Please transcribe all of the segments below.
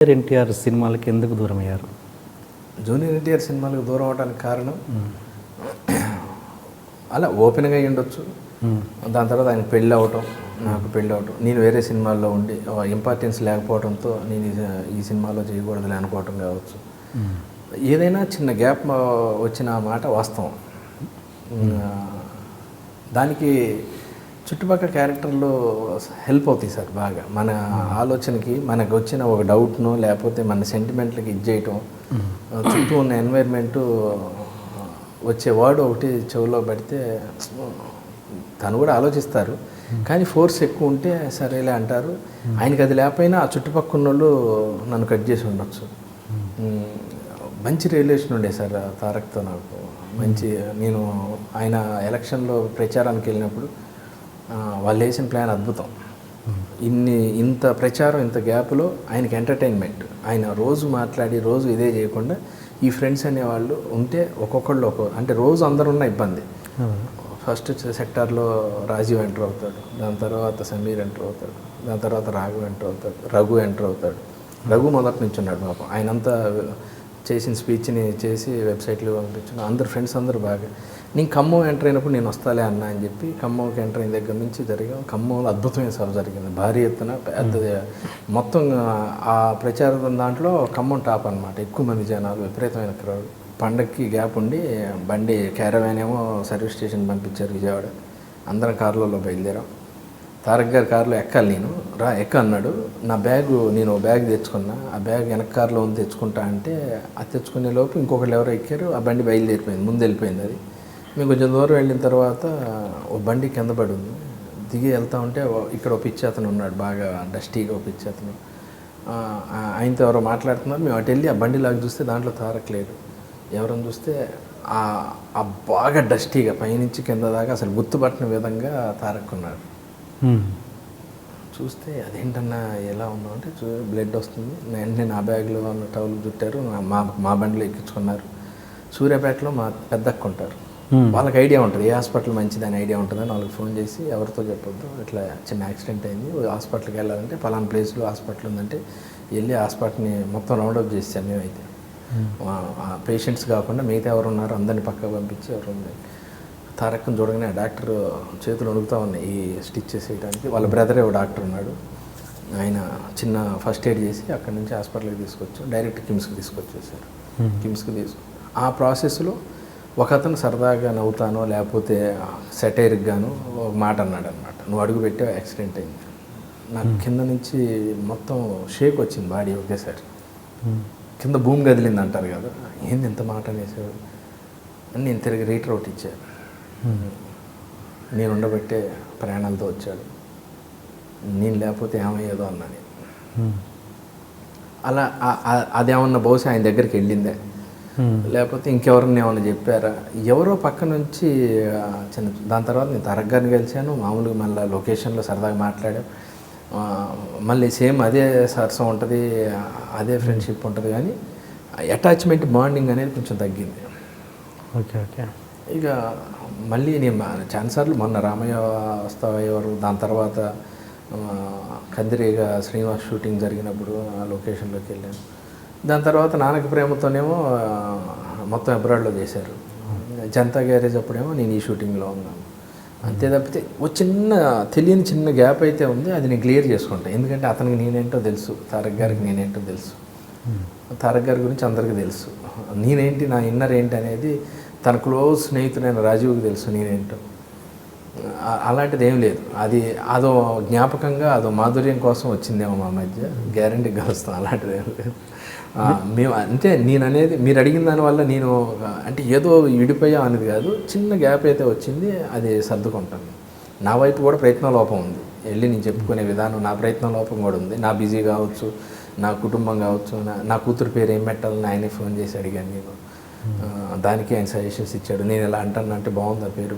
Junior NTR సినిమాలకి ఎందుకు దూరం అయ్యారు? జూనియర్ ఎన్టీఆర్ సినిమాలకు దూరం అవడానికి కారణం అలా ఓపెన్గా అయ్యి ఉండొచ్చు. దాని తర్వాత ఆయన పెళ్ళి అవటం, నాకు పెళ్ళి అవటం, నేను వేరే సినిమాల్లో ఉండి ఇంపార్టెన్స్ లేకపోవడంతో నేను ఈ సినిమాలో చేయకూడదులే అనుకోవటం కావచ్చు. ఏదైనా చిన్న గ్యాప్ వచ్చిన మాట వాస్తవం. దానికి చుట్టుపక్కల క్యారెక్టర్లు హెల్ప్ అవుతాయి సార్ బాగా. మన ఆలోచనకి మనకు వచ్చిన ఒక డౌట్ను లేకపోతే మన సెంటిమెంట్లకి ఇది చేయటం, చుట్టూ ఉన్న ఎన్వైర్న్మెంటు వచ్చే వర్డ్ ఒకటి చెవిలో పడితే తను కూడా ఆలోచిస్తారు, కానీ ఫోర్స్ ఎక్కువ ఉంటే సరేలే అంటారు. ఆయనకి అది లేకపోయినా ఆ చుట్టుపక్కల వాళ్ళు నన్ను కట్ చేసి ఉండొచ్చు. మంచి రిలేషన్ ఉండే సార్ తారక్తో నాకు. నేను ఆయన ఎలక్షన్లో ప్రచారానికి వెళ్ళినప్పుడు వాళ్ళు వేసిన ప్లాన్ అద్భుతం. ఇంత ప్రచారం, ఇంత గ్యాప్లో ఆయనకి ఎంటర్టైన్మెంట్. ఆయన రోజు మాట్లాడి రోజు ఇదే చేయకుండా ఈ ఫ్రెండ్స్ అనేవాళ్ళు ఉంటే ఒక్కొక్కళ్ళు అంటే రోజు అందరున్న ఇబ్బంది. ఫస్ట్ సెక్టార్లో రాజీవ్ ఎంటర్ అవుతాడు, దాని తర్వాత సమీర్ ఎంటర్ అవుతాడు, దాని తర్వాత రఘు ఎంటర్ అవుతాడు. రఘు మొదటి నుంచి ఉన్నాడు పాపం. ఆయనంతా చేసిన స్పీచ్ని చేసి వెబ్సైట్లో పంపించాను. అందరు ఫ్రెండ్స్ అందరూ బాగా. నేను ఖమ్మం ఎంటర్ అయినప్పుడు నేను వస్తాలే అన్నా అని చెప్పి ఖమ్మంకి ఎంటర్ అయిన దగ్గర నుంచి జరిగాం. ఖమ్మంలో అద్భుతమైన సభ జరిగింది, భారీ ఎత్తున పెద్దది. మొత్తం ఆ ప్రచారం దాంట్లో ఖమ్మం టాప్ అనమాట. ఎక్కువ మంది జనాలు, విపరీతమైన క్రౌడ్. పండగకి గ్యాప్ ఉండి బండి క్యారవాన్ ఏమో సర్వీస్ స్టేషన్ పంపించారు విజయవాడ. అందరం కార్లలో బయలుదేరాం. తారక్ గారి కారులో ఎక్కాలి, నేను ఎక్క అన్నాడు. నా నేను బ్యాగ్ తెచ్చుకున్నా, ఆ బ్యాగ్ వెనక కారులో ఉంది తెచ్చుకుంటా అంటే అది తెచ్చుకునే లోపు ఇంకొకళ్ళు ఎవరో ఎక్కారు. ఆ బండి బయలుదేరిపోయింది, ముందు వెళ్ళిపోయింది. అది మేము కొంచెం దూరం వెళ్ళిన తర్వాత ఓ బండి కింద పడి ఉంది. దిగి వెళ్తూ ఉంటే ఇక్కడ ఒక పిచ్చి అతను ఉన్నాడు, బాగా డస్టీగా ఒక పిచ్చి అతను. ఆయనతో ఎవరో మాట్లాడుతున్నారు. మేము అటు వెళ్ళి ఆ బండి లాగా చూస్తే దాంట్లో తారక్ లేడు. ఎవరని చూస్తే ఆ బాగా డస్టీగా పైనుంచి కింద దాకా అసలు గుర్తుపట్టిన విధంగా తారక్ ఉన్నాడు. చూస్తే అదేంటన్నా ఎలా ఉన్నావు అంటే బ్లడ్ వస్తుంది. వెంటనే నా బ్యాగ్లో ఉన్న టవల్ చుట్టారు, మా బండిలో ఎక్కించుకున్నారు. సూర్యాపేటలో మా పెద్దక్క ఉంటారు, వాళ్ళకి ఐడియా ఉంటుంది ఏ హాస్పిటల్ మంచిదని ఐడియా ఉంటుందని వాళ్ళకి ఫోన్ చేసి ఎవరితో చెప్పొద్దు, ఇట్లా చిన్న యాక్సిడెంట్ అయింది, హాస్పిటల్కి వెళ్ళాలంటే పలానా ప్లేస్లో హాస్పిటల్ ఉందంటే వెళ్ళి హాస్పిటల్ని మొత్తం రౌండప్ చేసాం. మేమైతే పేషెంట్స్ కాకుండా మిగతా ఎవరు ఉన్నారో అందరినీ పక్కకు పంపించి ఎవరు ఉంది. తారక్ని చూడగానే ఆ డాక్టర్ చేతులు వణుకుతూ ఉన్నాయి ఈ స్టిచ్చెస్ వేయడానికి. వాళ్ళ బ్రదరే ఒక డాక్టర్ ఉన్నాడు, ఆయన చిన్న ఫస్ట్ ఎయిడ్ చేసి అక్కడి నుంచి హాస్పిటల్కి తీసుకొచ్చాం. డైరెక్ట్ కిమ్స్కి తీసుకొచ్చేసారు. ఆ ప్రాసెస్లో ఒక అతను సరదాగా నవ్వుతానో లేకపోతే సెటైర్కి గాను ఒక మాట అన్నాడు అనమాట, నువ్వు అడుగు పెట్టే యాక్సిడెంట్ అయింది. నాకు కింద నుంచి మొత్తం షేక్ వచ్చింది బాడీ ఒకేసారి. కింద భూమి కదిలింది అంటారు కదా, ఏంది ఎంత మాట అనేసాడు అని నేను తిరిగి రీటర్ అవుట్ ఇచ్చాను. నేను ఉండబట్టే ప్రయాణాలతో వచ్చాడు, నేను లేకపోతే ఏమయ్యేదో అన్నా నేను. అలా అదేమన్నా బహుశా ఆయన దగ్గరికి వెళ్ళిందే, లేకపోతే ఇంకెవరిని ఏమన్నా చెప్పారా, ఎవరో పక్క నుంచి చిన్న. దాని తర్వాత నేను తారక్ గారిని కలిశాను, మామూలుగా మళ్ళీ లొకేషన్లో సరదాగా మాట్లాడాం. మళ్ళీ సేమ్ అదే సరసం ఉంటుంది, అదే ఫ్రెండ్షిప్ ఉంటుంది, కానీ అటాచ్మెంట్ బాండింగ్ అనేది కొంచెం తగ్గింది. ఓకే. ఇక మళ్ళీ నేను చాలాసార్లు మొన్న రామయ్య వస్తావా ఎవరు, దాని తర్వాత కందిరీగా శ్రీనివాస్ షూటింగ్ జరిగినప్పుడు ఆ లొకేషన్లోకి వెళ్ళాను. దాని తర్వాత నాన్నకి ప్రేమతోనేమో మొత్తం అబ్రాడ్లో చేశారు. జనతా గ్యారేజ్ అప్పుడేమో నేను ఈ షూటింగ్లో ఉన్నాను. అంతే తప్పితే ఓ తెలియని చిన్న గ్యాప్ అయితే ఉంది, అది నేను క్లియర్ చేసుకుంటాను. ఎందుకంటే అతనికి నేనేంటో తెలుసు, తారక్ గారికి నేనేంటో తెలుసు, తారక్ గారి గురించి అందరికీ తెలుసు, నేనేంటి నా ఇన్నర్ ఏంటి అనేది తన క్లోజ్ స్నేహితుడైన రాజీవ్కి తెలుసు నేనేంటో. అలాంటిది ఏం లేదు, అదో జ్ఞాపకంగా అదో మాధుర్యం కోసం వచ్చిందేమో మా మధ్య, గ్యారంటీ కలుస్తాం. అలాంటిది ఏం లేదు. మేము అంటే నేను అనేది మీరు అడిగిన దానివల్ల నేను అంటే ఏదో విడిపోయా అనేది కాదు, చిన్న గ్యాప్ అయితే వచ్చింది, అది సర్దుకుంటాను. నా వైపు కూడా ప్రయత్న లోపం ఉంది, వెళ్ళి నేను చెప్పుకునే విధానం నా ప్రయత్న లోపం కూడా ఉంది. నా బిజీ కావచ్చు, నా కుటుంబం కావచ్చు, నా కూతురు పేరు ఏం పెట్టాలని ఆయనే ఫోన్ చేసి అడిగాను నేను. దానికి ఆయన సజెషన్స్ ఇచ్చాడు. నేను ఎలా అంటానంటే బాగుంది పేరు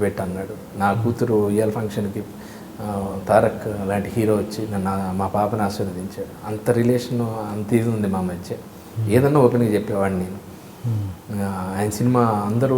పెట్టి అన్నాడు. నా కూతురు ఇయర్ ఫంక్షన్కి తారక్ లాంటి హీరో వచ్చి మా పాపని ఆశీర్వదించాడు. అంత రిలేషన్, అంత ఇది ఉంది మా మధ్య. ఏదన్నా ఓపెన్గా చెప్పేవాడిని నేను. ఆయన సినిమా అందరూ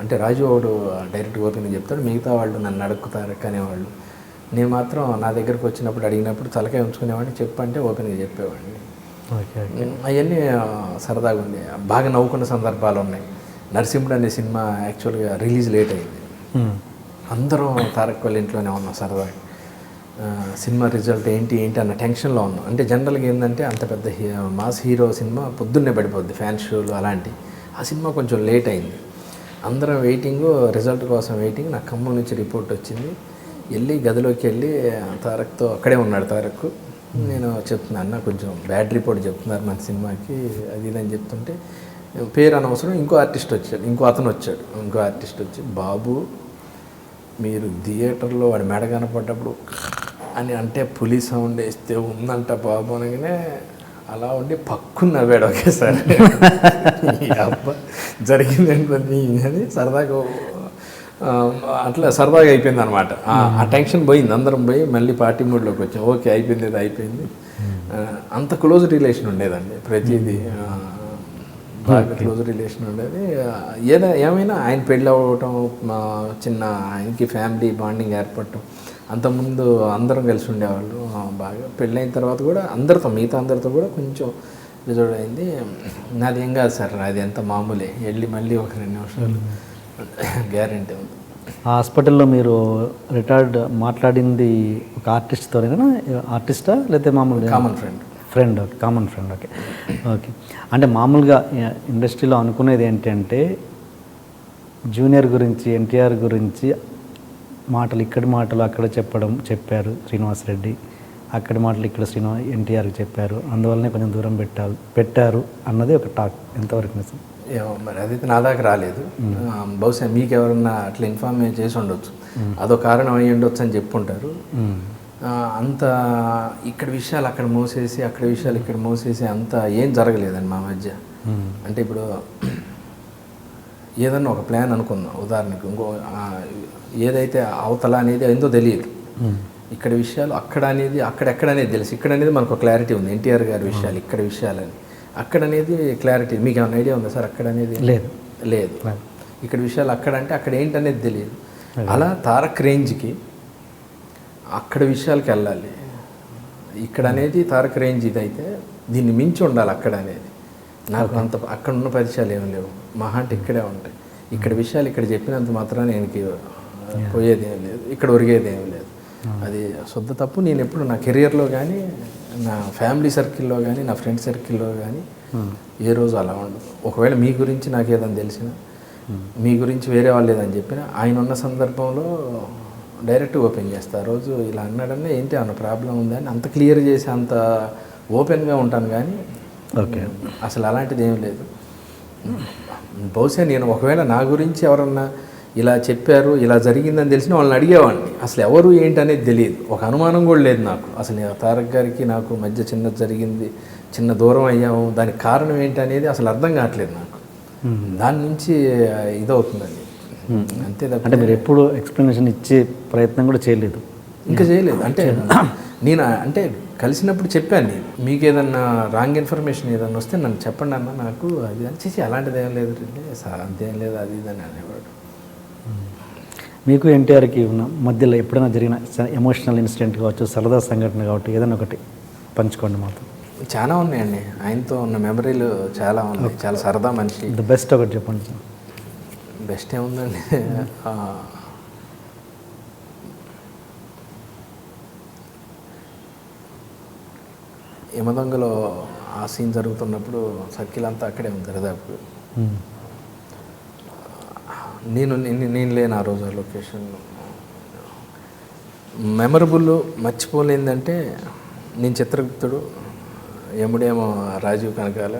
అంటే రాజు వాడు డైరెక్ట్గా ఓపెన్గా చెప్తాడు, మిగతా వాళ్ళు నన్ను అడుగుతారక్ అనేవాళ్ళు. నేను మాత్రం నా దగ్గరకు వచ్చినప్పుడు అడిగినప్పుడు తలకాయ ఉంచుకునేవాడిని, చెప్పంటే ఓపెన్గా చెప్పేవాడిని. Okay okay. అవన్నీ సరదాగా ఉంది. బాగా నవ్వుకున్న సందర్భాలు ఉన్నాయి. నరసింహుడు అనే సినిమా యాక్చువల్గా రిలీజ్ లేట్ అయింది. అందరం తారక్ వాళ్ళ ఇంట్లోనే ఉన్నాం సరదాగా. సినిమా రిజల్ట్ ఏంటి అన్న టెన్షన్లో ఉన్నాం. అంటే జనరల్గా ఏంటంటే అంత పెద్ద మాస్ హీరో సినిమా పొద్దున్నే పడిపోద్ది, ఫ్యాన్ షోలు అలాంటి. ఆ సినిమా కొంచెం లేట్ అయింది. అందరం వెయిటింగ్, రిజల్ట్ కోసం వెయిటింగ్. నాకు ఖమ్మం నుంచి రిపోర్ట్ వచ్చింది. వెళ్ళి గదిలోకి వెళ్ళి తారక్తో అక్కడే ఉన్నాడు తారక్. నేను చెప్తున్నాను, అన్న కొంచెం బ్యాడ్ రిపోర్ట్ చెప్తున్నారు మన సినిమాకి, అది ఇదని చెప్తుంటే పేరు అనవసరం ఇంకో ఆర్టిస్ట్ వచ్చాడు, ఇంకో ఆర్టిస్ట్ వచ్చి, బాబు మీరు థియేటర్లో వాడి మెడ కనపడ్డప్పుడు అని అంటే పులి సౌండ్ వేస్తే ఉందంట బాబు అనగానే అలా ఉండి పక్కున్న నవ్వాడు ఒకేసారి. అబ్బా జరిగిందేంటని అని సరదాగా అట్లా సరదాగా అయిపోయింది అనమాట. ఆ టెన్షన్ పోయింది, అందరం పోయి మళ్ళీ పార్టీ మూడ్లోకి వచ్చాం. ఓకే అయిపోయింది, ఇది అయిపోయింది. అంత క్లోజ్ రిలేషన్ ఉండేదండి, ప్రతిదీ బాగా క్లోజ్ రిలేషన్ ఉండేది. ఏమైనా ఆయన పెళ్ళి అవ్వటం, చిన్న ఆయనకి ఫ్యామిలీ బాండింగ్ ఏర్పడటం, అంతకుముందు అందరం కలిసి ఉండేవాళ్ళు బాగా. పెళ్ళైన తర్వాత కూడా మిగతా అందరితో కూడా కొంచెం రిజర్వ్ అయింది. నాది ఏం కాదు సార్, అది ఎంత మామూలే, వెళ్ళి మళ్ళీ ఒక 2 నిమిషాలు గ్యారంటీ ఉంది. ఆ హాస్పిటల్లో మీరు రిటార్డ్ మాట్లాడింది ఒక ఆర్టిస్ట్తోనేనా? ఆర్టిస్టా లేకపోతే మామూలుగా కామన్ ఫ్రెండ్. Okay okay. అంటే మామూలుగా ఇండస్ట్రీలో అనుకునేది ఏంటంటే జూనియర్ గురించి, ఎన్టీఆర్ గురించి ఇక్కడి మాటలు అక్కడ చెప్పారు శ్రీనివాస్ రెడ్డి, అక్కడి మాటలు ఇక్కడ ఎన్టీఆర్కి చెప్పారు, అందువల్లనే కొంచెం దూరం పెట్టారు అన్నది ఒక టాక్. ఎంతవరకు నిజం? ఏమో మరి, అదైతే నా దాకా రాలేదు. బహుశా మీకు ఎవరన్నా అట్లా ఇన్ఫార్మ్ చేసి ఉండొచ్చు, అదో కారణం అయ్యి ఉండొచ్చు అని చెప్పుంటారు. అంత ఇక్కడ విషయాలు అక్కడ మోసేసి, అక్కడ విషయాలు ఇక్కడ మోసేసి అంత ఏం జరగలేదండి మా మధ్య. అంటే ఇప్పుడు ఏదన్నా ఒక ప్లాన్ అనుకుందాం, ఉదాహరణకు ఇంకో ఏదైతే అవతల అనేది ఏందో తెలియదు, ఇక్కడ విషయాలు అక్కడ అనేది అక్కడెక్కడ అనేది తెలుసు. ఇక్కడ అనేది మనకు క్లారిటీ ఉంది, ఎన్టీఆర్ గారి విషయాలు ఇక్కడ విషయాలని. అక్కడ అనేది క్లారిటీ మీకు ఏమైనా ఐడియా ఉందా సార్? అక్కడ అనేది లేదు. ఇక్కడ విషయాలు అక్కడ అంటే అక్కడ ఏంటనేది తెలియదు. అలా తారక్ రేంజ్కి అక్కడ విషయాలకి వెళ్ళాలి. ఇక్కడ అనేది తారక్ రేంజ్ ఇదైతే దీన్ని మించి ఉండాలి అక్కడ అనేది. నాకు అంత అక్కడ ఉన్న పరిచయాలు ఏమి లేవు, మహా అంటే ఇక్కడే ఉంటాయి. ఇక్కడ విషయాలు ఇక్కడ చెప్పినంత మాత్రాన నేను పోయేది ఏం లేదు, ఇక్కడ ఒరిగేది ఏం లేదు. అది శుద్ధ తప్పు. నేను ఎప్పుడు నా కెరియర్లో కానీ, నా ఫ్యామిలీ సర్కిల్లో కానీ, నా ఫ్రెండ్ సర్కిల్లో కానీ ఏ రోజు అలా ఉండదు. ఒకవేళ మీ గురించి నాకు ఏదైనా తెలిసినా, మీ గురించి వేరే వాళ్ళు ఏదని చెప్పినా, ఆయన ఉన్న సందర్భంలో డైరెక్ట్ ఓపెన్ చేస్తా. ఆ రోజు ఇలా అన్నాడన్నా ఏంటి అన్న ప్రాబ్లం ఉందని అంత క్లియర్ చేసి అంత ఓపెన్గా ఉంటాను. కానీ అసలు అలాంటిది ఏం లేదు. బహుశా నేను ఒకవేళ నా గురించి ఎవరన్నా ఇలా చెప్పారు, ఇలా జరిగిందని తెలిసిన వాళ్ళని అడిగేవాడిని. అసలు ఎవరు ఏంటి అనేది తెలియదు, ఒక అనుమానం కూడా లేదు నాకు. అసలు తారక్ గారికి నాకు మధ్య జరిగింది, చిన్న దూరం అయ్యాము, దానికి కారణం ఏంటి అనేది అసలు అర్థం కావట్లేదు నాకు. దాని నుంచి ఇదవుతుందండి అంతే. అంటే మీరు ఎప్పుడు ఎక్స్ప్లెనేషన్ ఇచ్చే ప్రయత్నం కూడా చేయలేదు? ఇంకా చేయలేదు. నేను కలిసినప్పుడు చెప్పాను, మీకు ఏదన్నా రాంగ్ ఇన్ఫర్మేషన్ ఏదన్నా వస్తే నన్ను చెప్పండి అన్న, నాకు అది అని చేసి అలాంటిది ఏం లేదు అంతేం లేదు అది ఇదని అనేవాడు. మీకు ఎన్టీఆర్కి ఉన్న మధ్యలో ఎప్పుడైనా జరిగిన ఎమోషనల్ ఇన్సిడెంట్ కావచ్చు, సరదా సంఘటన కావచ్చు, ఏదైనా ఒకటి పంచుకోండి మాతో. చాలా ఉన్నాయండి, ఆయనతో ఉన్న మెమరీలు చాలా ఉన్నాయి. చాలా సరదా మనిషి. ది బెస్ట్ ఒకటి చెప్పండి. బెస్ట్ ఏముందండి, యమదొంగలో ఆ సీన్ జరుగుతున్నప్పుడు సర్కిల్ అంతా అక్కడే ఉంది దరిదాపు. నేను లేను ఆ రోజు ఆ లొకేషన్లో. మెమరబుల్ మర్చిపోలేదంటే నేను చిత్రగుప్తుడు, యముడేమో రాజీవ్ కనకాల,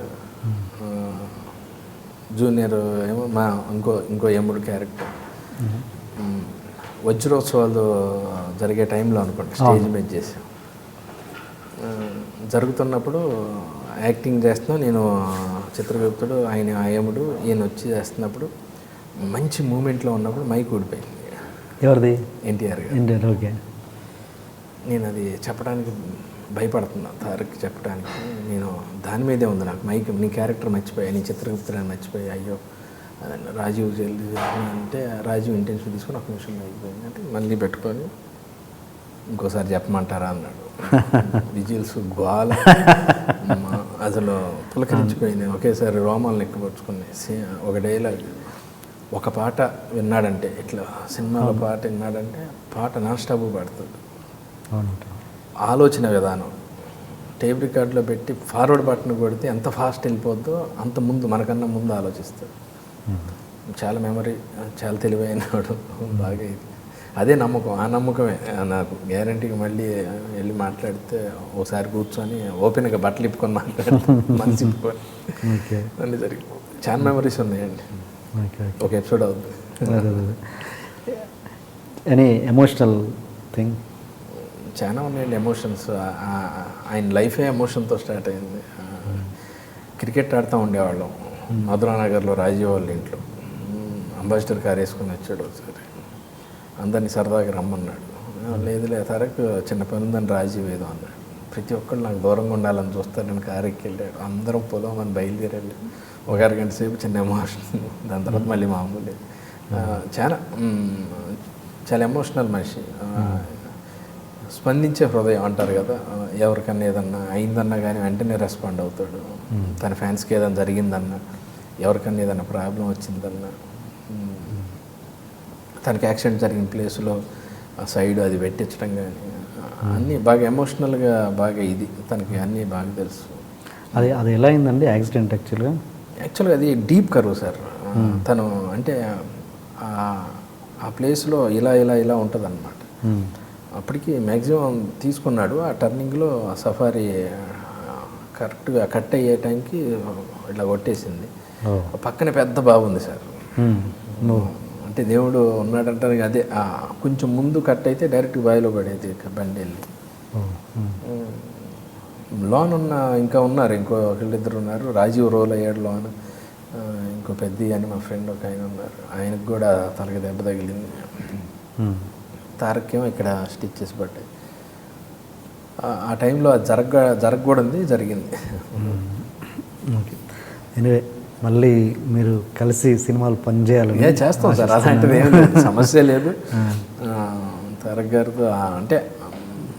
జూనియర్ ఏమో మా ఇంకో యముడు క్యారెక్టర్. వజ్రోత్సవాలు జరిగే టైంలో అనుకోండి స్టేజ్ మీద చేసాం. జరుగుతున్నప్పుడు యాక్టింగ్ చేస్తున్నాం, నేను చిత్రగుప్తుడు, ఆయన యముడు, ఈయన వచ్చి చేస్తున్నప్పుడు మంచి మూమెంట్లో ఉన్నప్పుడు మైక్ ఊడిపోయింది. ఎవరిది? ఎన్టీఆర్ గారు. ఓకే. నేను అది చెప్పడానికి భయపడుతున్నా, తారక్ చెప్పడానికి. నేను దాని మీదే ఉంది నాకు మైక్. నీ క్యారెక్టర్ మర్చిపోయా, నీ చిత్రగుప్తుడని మర్చిపోయా, అయ్యో రాజీవ్ జల్దీ అంటే రాజీవ్ ఇంటెన్షన్ తీసుకొని ఒక నిమిషం అయిపోయింది అంటే మళ్ళీ పెట్టుకొని ఇంకోసారి చెప్పమంటారా అన్నాడు. విజిల్స్ గోల అసలు పులకరించిపోయింది. ఒకేసారి రోమాలను ఎక్కపరుచుకుని ఒక డైలాగ్, ఒక పాట విన్నాడంటే ఇట్లా సినిమాలో పాట విన్నాడంటే పాట నాన్ స్టాప్ పాడుతుంది. ఆలోచన విధానం టేప్ రికార్డులో పెట్టి ఫార్వర్డ్ బటన్ కొడితే ఎంత ఫాస్ట్ వెళ్ళిపోద్దో అంత ముందు మనకన్నా ముందు ఆలోచిస్తాడు. చాలా మెమరీ, చాలా తెలివైనవాడు. బాగా ఇది అదే నమ్మకం, ఆ నమ్మకమే నాకు గ్యారంటీగా. మళ్ళీ వెళ్ళి మాట్లాడితే ఒకసారి కూర్చొని ఓపెన్గా బట్టలు ఇప్పుకొని మాట్లాడితే మనసు ఇప్పుకొని అన్నీ జరిగిపోతుంది. చాలా మెమరీస్ ఉన్నాయండి. ఒక ఎపిసోడ్ అవుతుంది. Any emotional thing? చాలా ఉన్నాయండి ఎమోషన్స్. ఆయన లైఫే ఎమోషన్తో స్టార్ట్ అయింది. క్రికెట్ ఆడుతూ ఉండేవాళ్ళం మధురానగర్లో రాజీవ్ వాళ్ళ ఇంట్లో. అంబాసిడర్ కార్ వేసుకొని వచ్చాడు ఒకసారి, అందరినీ సరదాగా రమ్మన్నాడు. లేదులే తారక్ చిన్న పని ఉందని రాజీవ్ ఏదో అన్నాడు. ప్రతి ఒక్కళ్ళు నాకు దూరంగా ఉండాలని చూస్తారని కారు ఎక్కి వెళ్ళాడు. అందరం పొలం అని బయలుదేరాడు. ఒక అరగంట సేపు చిన్న ఎమోషన్, దాని తర్వాత మళ్ళీ మామూలు. చాలా చాలా ఎమోషనల్ మనిషి. స్పందించే హృదయం అంటారు కదా, ఎవరికన్నా ఏదన్నా అయిందన్నా కానీ వెంటనే రెస్పాండ్ అవుతాడు. తన ఫ్యాన్స్కి ఏదైనా జరిగిందన్నా, ఎవరికన్నా ఏదైనా ప్రాబ్లం వచ్చిందన్నా, తనకి యాక్సిడెంట్ జరిగిన ప్లేస్లో సైడ్ అది పెట్టించడం కానీ అన్నీ బాగా ఎమోషనల్గా బాగా ఇది తనకి అన్నీ బాగా తెలుసు. అది ఎలా అయిందండి యాక్సిడెంట్? యాక్చువల్గా అది డీప్ కర్వ్ సార్. తను అంటే ఆ ప్లేస్లో ఇలా ఇలా ఇలా ఉంటుంది అన్నమాట. అప్పటికి మ్యాక్సిమం తీసుకున్నాడు. ఆ టర్నింగ్లో సఫారీ కరెక్ట్గా కట్ అయ్యే టైంకి ఇట్లా కొట్టేసింది. పక్కనే పెద్ద బావి ఉంది సార్. అంటే దేవుడు ఉన్నాడంటారు. అదే కొంచెం ముందు కట్ అయితే డైరెక్ట్ బావిలో పడేది బండి వెళ్ళి. లోన్ ఉన్న ఇంకా ఉన్నారు, ఇంకో ఒకళ్ళిద్దరు ఉన్నారు. రాజీవ్ రోల్ అయ్యాడు లోన్. ఇంకో పెద్ద అని మా ఫ్రెండ్ ఒక ఆయన ఉన్నారు, ఆయనకు కూడా తనకి దెబ్బ తగిలింది. తారక్కేమో ఇక్కడ స్టిచ్చెస్ పడ్డాయి. ఆ టైంలో అది జరగకూడదు, జరిగింది. ఓకే, ఎనివే మళ్ళీ మీరు కలిసి సినిమాలు పనిచేయాలి. చేస్తాం సార్, అలాంటిది ఏం లేదు, సమస్య లేదు. తారక్ గారితో అంటే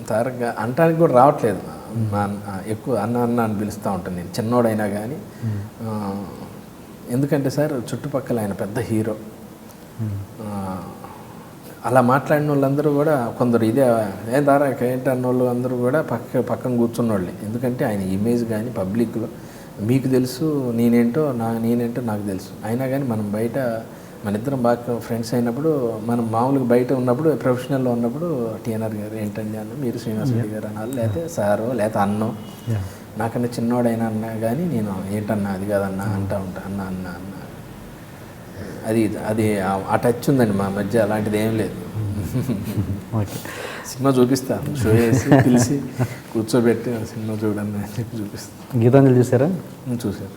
తారక్ గారు అంటానికి కూడా రావట్లేదు. ఎక్కువ అన్న అన్న అని పిలుస్తూ ఉంటాను నేను, చిన్నోడైనా కానీ. ఎందుకంటే సార్ చుట్టుపక్కల ఆయన పెద్ద హీరో. అలా మాట్లాడిన వాళ్ళందరూ కూడా కొందరు ఇదే ఏం తారక్ ఏంటి అన్న వాళ్ళు అందరూ కూడా పక్కన కూర్చున్న వాళ్ళే. ఎందుకంటే ఆయన ఇమేజ్ కానీ పబ్లిక్లో మీకు తెలుసు, నేనేంటో నాకు తెలుసు. అయినా కానీ మనం బయట మన ఇద్దరం బాగా ఫ్రెండ్స్ అయినప్పుడు, మనం మామూలుగా బయట ఉన్నప్పుడు ప్రొఫెషనల్లో ఉన్నప్పుడు టీఎన్ఆర్ గారు ఏంటండి అన్న, మీరు శ్రీనివాస్ రెడ్డి గారు అన్నారు, లేకపోతే సారో లేకపోతే అన్నో, నాకన్నా చిన్నోడైనా అన్నా కానీ నేను ఏంటన్నా అది కాదన్నా అంటా ఉంటా, అన్న అన్న అన్న. అది ఆ టచ్ ఉందండి మా మధ్య, అలాంటిది ఏం లేదు. సినిమా చూపిస్తాను, షో వేసి పిలిచి కూర్చోబెట్టి సినిమా చూడండి అని చెప్పి చూపిస్తాను. గీతాంజలి చూసారా? చూశారు.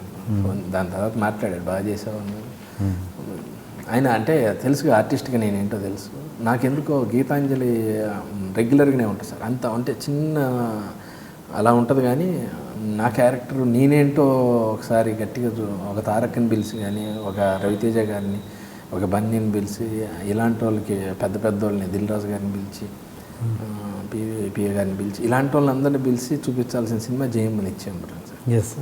దాని తర్వాత మాట్లాడాడు, బాగా చేసావు అన్నారు. ఆయన అంటే తెలుసుగా ఆర్టిస్ట్గా నేనేంటో తెలుసు. నాకెందుకో గీతాంజలి రెగ్యులర్గానే ఉంటుంది సార్. అంత అంటే చిన్న అలా ఉంటుంది. కానీ నా క్యారెక్టర్ నేనేంటో ఒకసారి గట్టిగా ఒక తారక్ని పిలిచి కానీ, ఒక రవితేజ గారిని, ఒక బన్నీని పిలిచి, ఇలాంటి వాళ్ళకి పెద్ద వాళ్ళని దిల్ రాజు గారిని పిలిచి, పిఏ గారిని పిలిచి, ఇలాంటి వాళ్ళందరినీ పిలిచి చూపించాల్సిన సినిమా జయమ్మని ఇచ్చాం సార్. ఎస్.